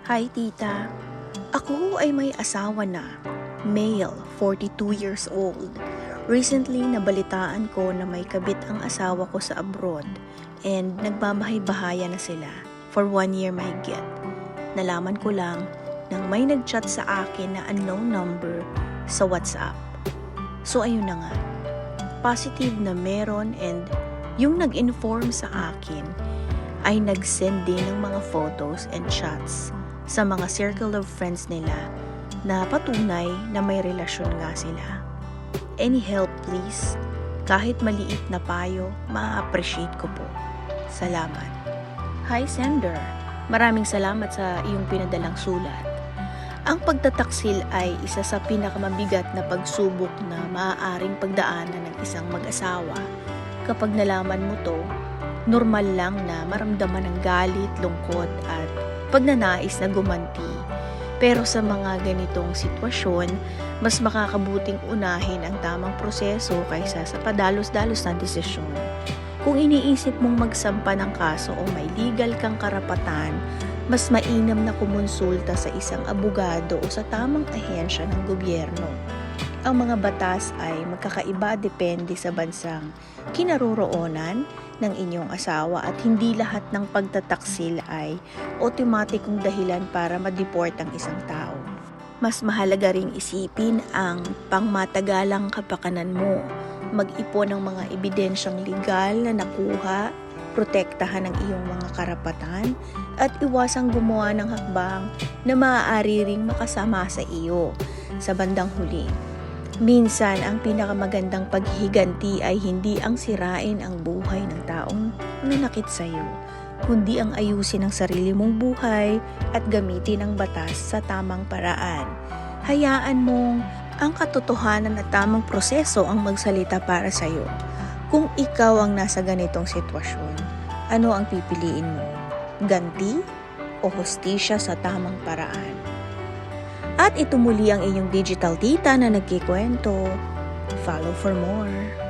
Hi tita, ako ay may asawa na, male, 42 years old. Recently nabalitaan ko na may kabit ang asawa ko sa abroad and nagbabahay-bahaya na sila for 1 year mahigit. Nalaman ko lang nang may nagchat sa akin na unknown number sa WhatsApp. So ayun na nga, positive na meron and yung nag-inform sa akin ay nag-send din ng mga photos and chats sa mga circle of friends nila na patunay na may relasyon nga sila. Any help please? Kahit maliit na payo, ma-appreciate ko po. Salamat. Hi sender, maraming salamat sa iyong pinadalang sulat. Ang pagtataksil ay isa sa pinakamabigat na pagsubok na maaaring pagdaanan ng isang mag-asawa. Kapag nalaman mo to, normal lang na maramdaman ng galit, lungkot at pagnanais na gumanti. Pero sa mga ganitong sitwasyon, mas makakabuting unahin ang tamang proseso kaysa sa padalos-dalos na desisyon. Kung iniisip mong magsampa ng kaso o may legal kang karapatan, mas mainam na kumonsulta sa isang abogado o sa tamang ahensya ng gobyerno. Ang mga batas ay magkakaiba depende sa bansang kinaroroonan ng inyong asawa at hindi lahat ng pagtataksil ay otomatikong dahilan para ma-deport ang isang tao. Mas mahalaga ring isipin ang pangmatagalang kapakanan mo, mag-ipon ng mga ebidensyang legal na nakuha, protektahan ang iyong mga karapatan, at iwasang gumawa ng hakbang na maaari ring makasama sa iyo. Sa bandang huli, minsan ang pinakamagandang paghihiganti ay hindi ang sirain ang buhay ng taong nanakit sa iyo, kundi ang ayusin ang sarili mong buhay at gamitin ang batas sa tamang paraan. Hayaan mong ang katotohanan at tamang proseso ang magsalita para sa iyo. Kung ikaw ang nasa ganitong sitwasyon, ano ang pipiliin mo? Ganti o hustisya sa tamang paraan? At ito muli ang inyong digital tita na nagkikwento. Follow for more.